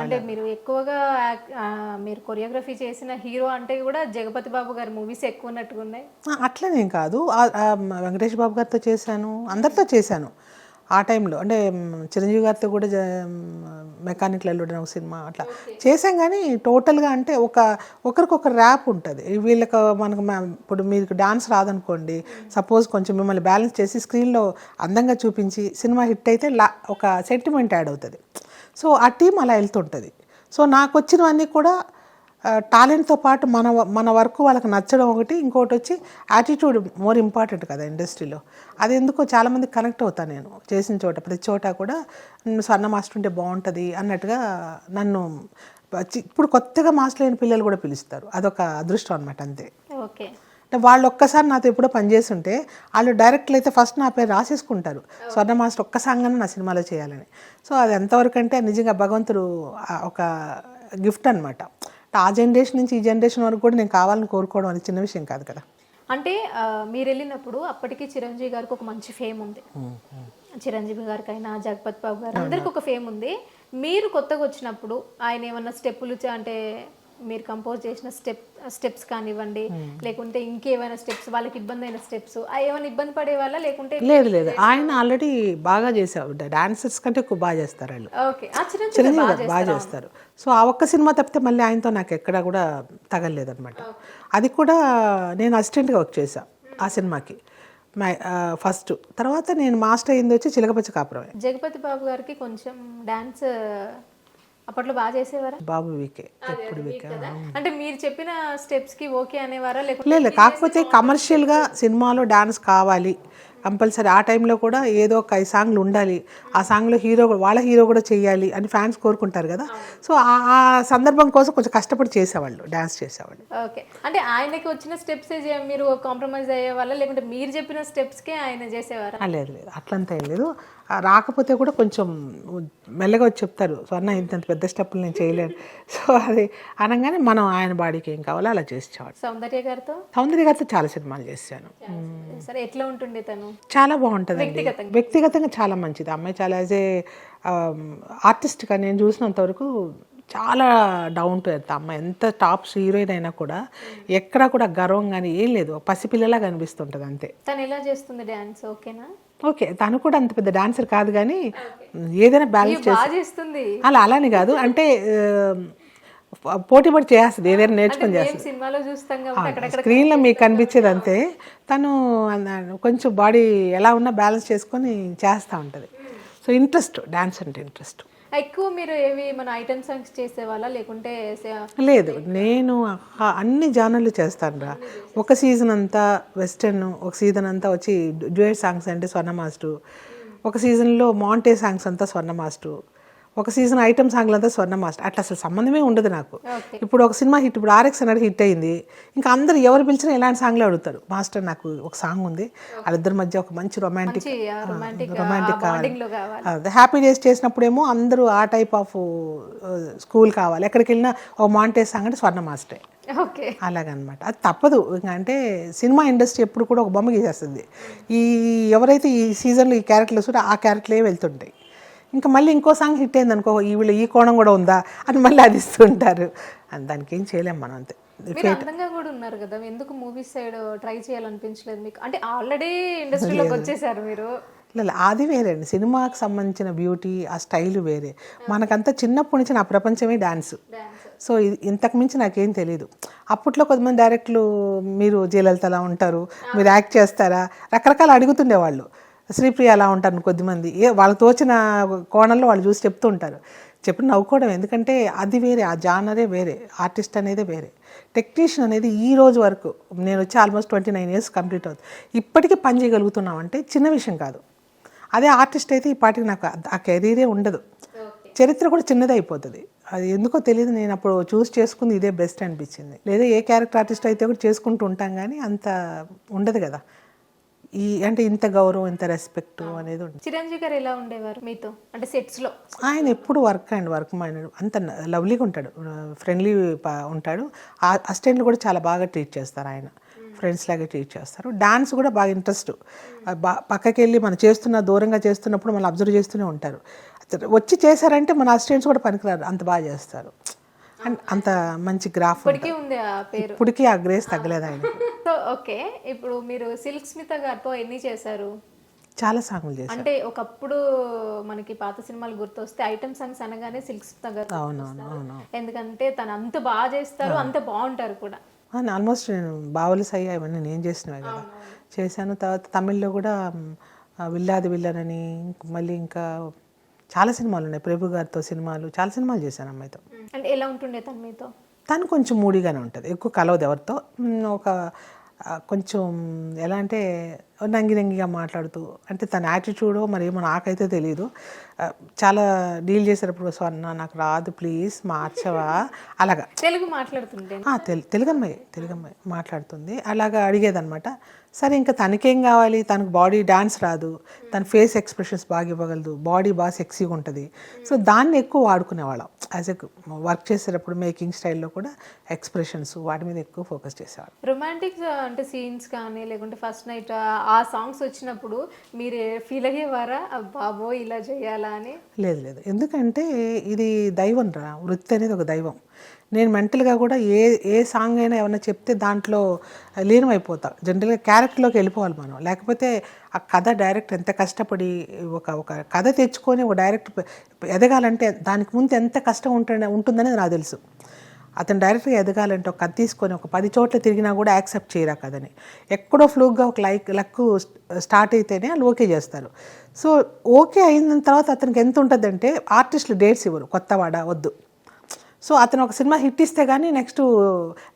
అంటే మీరు ఎక్కువగా మీరు కొరియోగ్రఫీ చేసిన హీరో అంటే కూడా జగపతి బాబు గారి మూవీస్ ఎక్కువ ఉన్నట్టుగా ఉన్నాయి. అట్లనేం కాదు. వెంకటేష్ బాబు గారితో చేశాను, అందరితో చేశాను ఆ టైంలో. అంటే చిరంజీవి గారితో కూడా మెకానికల్ అల్లుడు ఒక సినిమా అట్లా చేశాం. కానీ టోటల్గా అంటే ఒకరికొకరు ర్యాప్ ఉంటుంది. వీళ్ళకి మనకు ఇప్పుడు మీకు డాన్స్ రాదనుకోండి, సపోజ్ కొంచెం మిమ్మల్ని బ్యాలెన్స్ చేసి స్క్రీన్లో అందంగా చూపించి సినిమా హిట్ అయితే ఒక సెంటిమెంట్ యాడ్ అవుతుంది. సో ఆ టీం అలా వెళ్తుంటుంది. సో నాకు వచ్చినవన్నీ కూడా టాలెంట్తో పాటు మన వర్క్ వాళ్ళకి నచ్చడం ఒకటి, ఇంకోటి వచ్చి యాటిట్యూడ్ మోర్ ఇంపార్టెంట్ కదా ఇండస్ట్రీలో. అది ఎందుకో చాలామంది కనెక్ట్ అవుతాను నేను చేసిన చోట, ప్రతి చోట కూడా స్వర్ణ మాస్టర్ ఉంటే బాగుంటుంది అన్నట్టుగా నన్ను ఇప్పుడు కొత్తగా మాస్టర్ అయిన పిల్లలు కూడా పిలుస్తారు. అదొక అదృష్టం అనమాట, అంతే. ఓకే. అంటే వాళ్ళు ఒక్కసారి నాతో ఎప్పుడో పనిచేస్తుంటే వాళ్ళు డైరెక్ట్లు అయితే ఫస్ట్ నా పేరు రాసేసుకుంటారు, స్వర్ణ మాస్టర్ ఒక్క సాంగ్ నా సినిమాలో చేయాలని. సో అది ఎంతవరకు అంటే నిజంగా భగవంతుడు ఒక గిఫ్ట్ అనమాట. ఆ జనరేషన్ నుంచి ఈ జనరేషన్ వరకు కూడా నేను కావాలని కోరుకోవడం అది చిన్న విషయం కాదు కదా. అంటే మీరు వెళ్ళినప్పుడు అప్పటికి చిరంజీవి గారికి ఒక మంచి ఫేమ్ ఉంది. చిరంజీవి గారికైనా జగపతి బాబు గారు అందరికి ఒక ఫేమ్ ఉంది. మీరు కొత్తగా వచ్చినప్పుడు ఆయన ఏమన్నా స్టెప్పులు అంటే మీరు కంపోజ్ చేసిన స్టెప్స్ కానివ్వండి, లేకుంటే ఇంకేమైనా స్టెప్స్ వాళ్ళకి ఇబ్బంది అయిన స్టెప్స్ ఏమైనా ఇబ్బంది పడే వాళ్ళ, లేకుంటే లేదు ఆయన ఆల్రెడీ బాగా చేశారు. డాన్సర్స్ కంటే ఎక్కువ బాగా చేస్తారు వాళ్ళు. చిరంజీవి గారు బాగా చేస్తారు. సో ఆ ఒక్క సినిమా తప్పితే మళ్ళీ ఆయనతో నాకు ఎక్కడా కూడా తగలలేదన్నమాట. అది కూడా నేను అసిస్టెంట్గా వర్క్ చేశాను ఆ సినిమాకి ఫస్ట్. తర్వాత నేను మాస్టర్ అయింది వచ్చి చిలకపచ్చ కాపురమే. జగపతి బాబు గారికి కొంచెం డాన్స్ అప్పట్లో బాగా చేసేవారా? బాబు వీకే, ఎప్పుడు వీకే. అంటే మీరు చెప్పిన స్టెప్స్ కి ఓకే అనేవారా? లేదు, కాకపోతే కమర్షియల్గా సినిమాలో డాన్స్ కావాలి కంపల్సరీ. ఆ టైంలో కూడా ఏదో ఒక 5 సాంగ్లు ఉండాలి, ఆ సాంగ్లో వాళ్ళ హీరో కూడా చెయ్యాలి అని ఫ్యాన్స్ కోరుకుంటారు కదా. సో ఆ సందర్భం కోసం కొంచెం కష్టపడి చేసేవాళ్ళు, డాన్స్ చేసేవాళ్ళు. ఓకే. అంటే ఆయనకి వచ్చిన స్టెప్స్ మీరు కాంప్రమైజ్ అయ్యే వాళ్ళ, లేకుంటే మీరు చెప్పిన స్టెప్స్కే ఆయన చేసేవారా? లేదు, అట్లంతా ఏం లేదు. రాకపోతే కూడా కొంచెం మెల్లగా వచ్చి చెప్తారు, స్వర్ణ ఇంత పెద్ద స్టెప్పులు నేను చేయలేను. సో అది అనగానే మనం ఆయన బాడీకి ఏం కావాలో అలా చేసేవాడు. సౌందర్య గారితో చాలా సినిమాలు చేశాను. సరే, ఎట్లా ఉంటుండే తను? చాలా బాగుంటుంది వ్యక్తిగతంగా, చాలా మంచిది అమ్మాయి. చాలా యాజ్ ఏ ఆర్టిస్ట్గా నేను చూసినంత వరకు చాలా డౌన్ టు ఎర్త్ అమ్మాయి. ఎంత టాప్ హీరోయిన్ అయినా కూడా ఎక్కడా కూడా గర్వం కానీ ఏం లేదు, పసిపిల్లలా కనిపిస్తుంటుంది అంతే. తను ఎలా చేస్తుంది డాన్స్? ఓకేనా? ఓకే, తను కూడా అంత పెద్ద డాన్సర్ కాదు, కానీ ఏదైనా బ్యాలెన్స్ చేస్తుంది. అలానే కాదు, అంటే పోటీ పడి చేస్తుంది, ఏదైనా నేర్చుకొని చేస్తుంది. స్క్రీన్లో మీకు కనిపించేది అంతే. తను కొంచెం బాడీ ఎలా ఉన్నా బ్యాలెన్స్ చేసుకొని చేస్తూ ఉంటుంది. సో ఇంట్రెస్ట్, డాన్స్ అంటే ఇంట్రెస్ట్ ఎక్కువ. మీరు ఏవి మన ఐటమ్ సాంగ్స్ చేసేవాళ్ళ, లేకుంటే? లేదు, నేను అన్ని జానర్లు చేస్తాను రా. ఒక సీజన్ అంతా వెస్టర్న్, ఒక సీజన్ అంతా వచ్చి డ్యూయట్ సాంగ్స్ అంటే స్వర్ణ మాస్టర్, ఒక సీజన్లో మాంటే సాంగ్స్ అంతా స్వర్ణ మాస్టర్, ఒక సీజన్ ఐటమ్ సాంగ్లు అంతా స్వర్ణ మాస్టర్. అట్లా అసలు సంబంధమే ఉండదు నాకు. ఇప్పుడు ఒక సినిమా హిట్, ఇప్పుడు RX అనేది హిట్ అయింది, ఇంకా అందరు ఎవరు పిలిచినా ఎలాంటి సాంగ్లో అడుగుతారు, మాస్టర్ నాకు ఒక సాంగ్ ఉంది, వాళ్ళిద్దరి మధ్య ఒక మంచి రొమాంటిక్ కావాలి. అదే హ్యాపీ డేస్ చేసినప్పుడేమో అందరూ ఆ టైప్ ఆఫ్ స్కూల్ కావాలి, ఎక్కడికి వెళ్ళినా ఒక మాంటే సాంగ్ అంటే స్వర్ణ మాస్టరే. అలాగనమాట, అది తప్పదు. అంటే సినిమా ఇండస్ట్రీ ఎప్పుడు కూడా ఒక బొమ్మ గీసేస్తుంది. ఎవరైతే ఈ సీజన్లో ఈ క్యారెక్టర్లు వస్తుంటే ఆ క్యారెక్టర్లే వెళ్తుంటాయి. ఇంకా మళ్ళీ ఇంకో సాంగ్ హిట్ అయింది అనుకో, ఈ కోణం కూడా ఉందా అని మళ్ళీ అది ఇస్తుంటారు. దానికి ఏం చేయలేం మనం, అంతే. అందంగా కూడా ఉన్నారు కదా, ఎందుకు మూవీ సైడ్ ట్రై చేయాలనిపించలేదు మీకు? అంటే ఆల్రెడీ ఇండస్ట్రీలోకి వచ్చేసారు మీరు. లేదు, అది వేరే అండి. సినిమాకి సంబంధించిన బ్యూటీ, ఆ స్టైల్ వేరే. మనకంతా చిన్నప్పటి నుంచి నా ప్రపంచమే డాన్స్. సో ఇంతకు మించి నాకేం తెలియదు. అప్పట్లో కొంతమంది డైరెక్టర్లు మీరు జయలలితలా ఉంటారు, మీరు యాక్ట్ చేస్తారా, రకరకాలు అడుగుతుండేవాళ్ళు. శ్రీప్రియ అలా ఉంటారు కొద్దిమంది, వాళ్ళకి తోచిన కోణంలో వాళ్ళు చూసి చెప్తూ ఉంటారు. చెప్పి నవ్వుకోవడం, ఎందుకంటే అది వేరే, ఆ జానరే వేరే, ఆర్టిస్ట్ అనేది వేరే, టెక్నీషియన్ అనేది ఈ రోజు వరకు నేను వచ్చి ఆల్మోస్ట్ 29 years కంప్లీట్ అవుతుంది, ఇప్పటికీ పని చేయగలుగుతున్నాం అంటే చిన్న విషయం కాదు. అదే ఆర్టిస్ట్ అయితే ఈ పాటికి నాకు ఆ కెరీరే ఉండదు, చరిత్ర కూడా చిన్నదే అయిపోతుంది. అది ఎందుకో తెలియదు, నేను అప్పుడు చూస్ చేసుకుంది ఇదే బెస్ట్ అనిపించింది. లేదా ఏ క్యారెక్టర్ ఆర్టిస్ట్ అయితే కూడా చేసుకుంటూ ఉంటాం, కానీ అంత ఉండదు కదా, అంటే ఇంత గౌరవం, ఇంత రెస్పెక్ట్ అనేది ఉంటుంది. చిరంజీవి గారు ఎలా ఉండేవారు మీతో, అంటే సెట్స్ లో? ఆయన ఎప్పుడు వర్క్ మైండెడ్, అంత లవ్లీగా ఉంటాడు, ఫ్రెండ్లీ ఉంటాడు. అసిస్టెంట్లు కూడా చాలా బాగా ట్రీట్ చేస్తారు ఆయన, ఫ్రెండ్స్ లాగే ట్రీట్ చేస్తారు. డాన్స్ కూడా బాగా ఇంట్రెస్ట్, పక్కకి వెళ్ళి మనం దూరంగా చేస్తున్నప్పుడు మనం అబ్జర్వ్ చేస్తూనే ఉంటారు. వచ్చి చేశారంటే మన అసిస్టెంట్స్ కూడా పనికిరారు, అంత బాగా చేస్తారు. అండ్ అంత మంచి గ్రాఫ్ ఉంది ఆ పేరు, ఇప్పటికీ ఆ గ్రేస్ తగ్గలేదు ఆయన. సో ఓకే, ఇప్పుడు మీరు సిల్క్ స్మిత గారితో ఎన్ని చేశారు? చాలా సాంగులు చేశారు. అంటే ఒకప్పుడు మనకి పాత సినిమాలు గుర్తొస్తే ఐటమ్ సాంగ్స్ అనగానే సిల్క్ స్మిత గారు, అవును. ఎందుకంటే తను అంత బాగా చేస్తారు, అంత బాగుంటారు కూడా. ఆల్మోస్ట్ నేను బావలి సయ్య ఇవన్నీ నేను చేసినవే కదా చేశాను. తర్వాత తమిళ్లో కూడా విల్లాది విల్లన్ అని, మళ్ళీ ఇంకా చాలా సినిమాలు ఉన్నాయి, ప్రభు గారితో సినిమాలు, చాలా సినిమాలు చేశాను అమ్మాయితో. అంటే ఎలా ఉంటుండే తను మీతో? తను కొంచెం మూడీగానే ఉంటుంది, ఎక్కువ కలవదు ఎవరితో. ఒక కొంచెం ఎలా అంటే నంగిగా మాట్లాడుతూ, అంటే తన యాటిట్యూడో మరి ఏమో నాకైతే తెలియదు. చాలా డీల్ చేసేటప్పుడు స్వర్ణ నాకు రాదు ప్లీజ్ మార్చవా అలాగా. తెలుగు మాట్లాడుతుంటే తెలుగు అమ్మాయి మాట్లాడుతుంది, అలాగా అడిగేదనమాట. సరే ఇంకా తనకేం కావాలి, తనకు బాడీ డాన్స్ రాదు, తన ఫేస్ ఎక్స్ప్రెషన్స్ బాగా ఇవ్వగలదు, బాడీ బాగా సెక్సీగా ఉంటుంది. సో దాన్ని ఎక్కువ వాడుకునేవాళ్ళం. యాజ్ ఎ వర్క్ చేసేటప్పుడు మేకింగ్ స్టైల్లో కూడా ఎక్స్ప్రెషన్స్ వాటి మీద ఎక్కువ ఫోకస్ చేసేవాళ్ళం. రొమాంటిక్ అంటే సీన్స్ కానీ లేకుంటే ఫస్ట్ నైట్ ఆ సాంగ్స్ వచ్చినప్పుడు మీరు ఫీల్ అయ్యేవారా, బాబో ఇలా చేయాలా అని? లేదు, ఎందుకంటే ఇది దైవం రా, వృత్తి అనేది ఒక దైవం. నేను మెంటల్గా కూడా ఏ సాంగ్ అయినా ఏమన్నా చెప్తే దాంట్లో లీనమైపోతా. జనరల్గా క్యారెక్టర్లోకి వెళ్ళిపోవాలి మనం, లేకపోతే ఆ కథ డైరెక్టర్ ఎంత కష్టపడి ఒక కథ తెచ్చుకొని ఒక డైరెక్టర్ ఎదగాలంటే దానికి ముందు ఎంత కష్టం ఉంటుందనేది నాకు తెలుసు. అతను డైరెక్ట్గా ఎదగాలంటే ఒక కథ తీసుకొని ఒక 10 చోట్ల తిరిగినా కూడా యాక్సెప్ట్ చేయరా కథని. ఎక్కడో ఫ్లూక్గా ఒక లక్ స్టార్ట్ అయితేనే వాళ్ళు ఓకే చేస్తారు. సో ఓకే అయిన తర్వాత అతనికి ఎంత ఉంటుందంటే ఆర్టిస్టులు డేట్స్ ఇవ్వరు, కొత్తవాడ వద్దు. సో అతను ఒక సినిమా హిట్ ఇస్తే కానీ నెక్స్ట్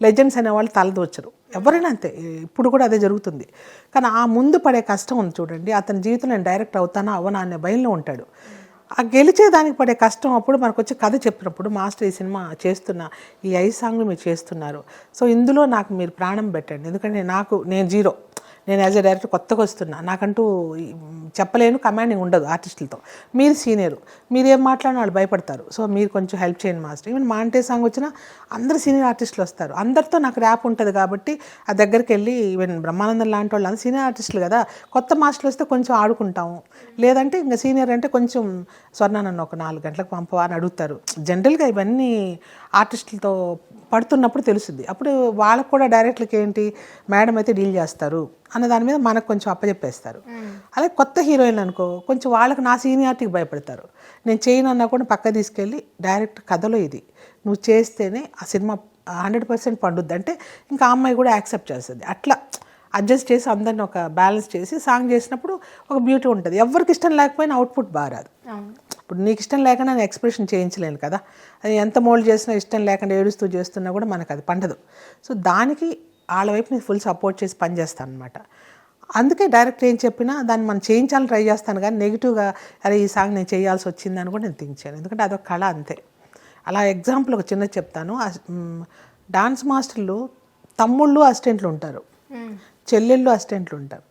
లెజెండ్స్ అనే వాళ్ళు తలదొచ్చరు, ఎవరైనా అంతే, ఇప్పుడు కూడా అదే జరుగుతుంది. కానీ ఆ ముందు పడే కష్టం ఉంది చూడండి, అతని జీవితంలో నేను డైరెక్టర్ అవుతానా అవనా అనే భయంలో ఉంటాడు. ఆ గెలిచేదానికి పడే కష్టం అప్పుడు మనకు వచ్చి కథ చెప్పినప్పుడు, మాస్టర్ ఈ సినిమా చేస్తున్నా, ఈ 5 సాంగ్లు మీరు చేస్తున్నారు, సో ఇందులో నాకు మీరు ప్రాణం పెట్టండి, ఎందుకంటే నేను జీరో, నేను యాజ్ ఎ డైరెక్టర్ కొత్తగా వస్తున్నా, నాకంటూ చెప్పలేను, కమాండింగ్ ఉండదు ఆర్టిస్టులతో. మీరు సీనియరు, మీరు ఏం మాట్లాడినా వాళ్ళు భయపడతారు, సో మీరు కొంచెం హెల్ప్ చేయండి మాస్టర్. ఈవెన్ మాంటే సాంగ్ వచ్చినా అందరు సీనియర్ ఆర్టిస్టులు వస్తారు, అందరితో నాకు ర్యాప్ ఉంటుంది కాబట్టి ఆ దగ్గరికి వెళ్ళి, ఈవెన్ బ్రహ్మానందం లాంటి వాళ్ళు అందరూ సీనియర్ ఆర్టిస్టులు కదా, కొత్త మాస్టర్లు వస్తే కొంచెం ఆడుకుంటాము, లేదంటే ఇంకా సీనియర్ అంటే కొంచెం స్వర్ణ నన్ను ఒక 4 గంటలకు పంపవా అని అడుగుతారు. జనరల్గా ఇవన్నీ ఆర్టిస్టులతో పడుతున్నప్పుడు తెలుస్తుంది. అప్పుడు వాళ్ళకు కూడా డైరెక్టర్లకి ఏంటి, మేడం అయితే డీల్ చేస్తారు అన్న దాని మీద మనకు కొంచెం అప్పచెప్పేస్తారు. అలాగే కొత్త హీరోయిన్ అనుకో, కొంచెం వాళ్ళకి నా సీనియారిటీకి భయపడతారు. నేను చేయను అన్నా కూడా పక్క తీసుకెళ్ళి డైరెక్ట్ కథలో ఇది నువ్వు చేస్తేనే ఆ సినిమా 100% పండుద్ది అంటే ఇంకా ఆ అమ్మాయి కూడా యాక్సెప్ట్ చేస్తుంది. అట్లా అడ్జస్ట్ చేసి అందరిని ఒక బ్యాలెన్స్ చేసి సాంగ్ చేసినప్పుడు ఒక బ్యూటీ ఉంటుంది. ఎవరికి ఇష్టం లేకపోయినా అవుట్పుట్ బాగా రాదు. ఇప్పుడు నీకు ఇష్టం లేకుండా నేను ఎక్స్ప్రెషన్ చేయించలేను కదా, అది ఎంత మోల్డ్ చేసినా ఇష్టం లేకుండా ఏడుస్తూ చేస్తున్నా కూడా మనకు అది పండదు. సో దానికి వాళ్ళ వైపు నేను ఫుల్ సపోర్ట్ చేసి పనిచేస్తాను అనమాట. అందుకే డైరెక్టర్ ఏం చెప్పినా దాన్ని మనం చేయించాలని ట్రై చేస్తాను, కానీ నెగిటివ్గా అరే ఈ సాంగ్ నేను చేయాల్సి వచ్చిందని కూడా నేను థింక్ చేయను, ఎందుకంటే అదొక కళ అంతే. అలా ఎగ్జాంపుల్ ఒక చిన్నది చెప్తాను. డాన్స్ మాస్టర్లు తమ్ముళ్ళు అసిస్టెంట్లు ఉంటారు, చెల్లెళ్ళు అసిస్టెంట్లు ఉంటారు,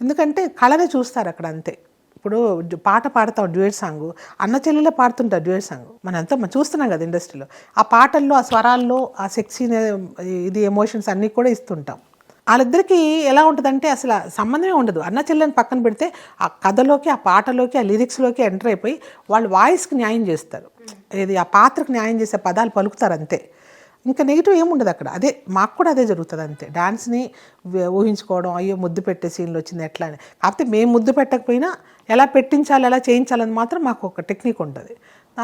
ఎందుకంటే కళనే చూస్తారు అక్కడ అంతే. ఇప్పుడు పాట పాడతాం డ్యూయట్ సాంగ్, అన్న చెల్లెలే పాడుతుంటారు డ్యూయట్ సాంగ్, మనం చూస్తున్నాం కదా ఇండస్ట్రీలో. ఆ పాటల్లో ఆ స్వరాల్లో ఆ సెక్సీ ఇది ఎమోషన్స్ అన్నీ కూడా ఇస్తుంటాం. వాళ్ళిద్దరికీ ఎలా ఉంటుందంటే అసలు సంబంధమే ఉండదు. అన్న చెల్లెని పక్కన పెడితే ఆ కథలోకి, ఆ పాటలోకి, ఆ లిరిక్స్లోకి ఎంటర్ అయిపోయి వాళ్ళు వాయిస్కి న్యాయం చేస్తారు, ఇది ఆ పాత్రకు న్యాయం చేసే పదాలు పలుకుతారు అంతే. ఇంకా నెగిటివ్ ఏముండదు అక్కడ. అదే మాకు కూడా అదే జరుగుతుంది అంతే. డాన్స్ని ఊహించుకోవడం, అయ్యో ముద్దు పెట్టే సీన్లు వచ్చింది ఎట్లా అని, కాకపోతే మేము ముద్దు పెట్టకపోయినా ఎలా పెట్టించాలి, ఎలా చేయించాలని మాత్రం మాకు ఒక టెక్నిక్ ఉంటుంది,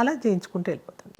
అలా చేయించుకుంటూ వెళ్ళిపోతుంది.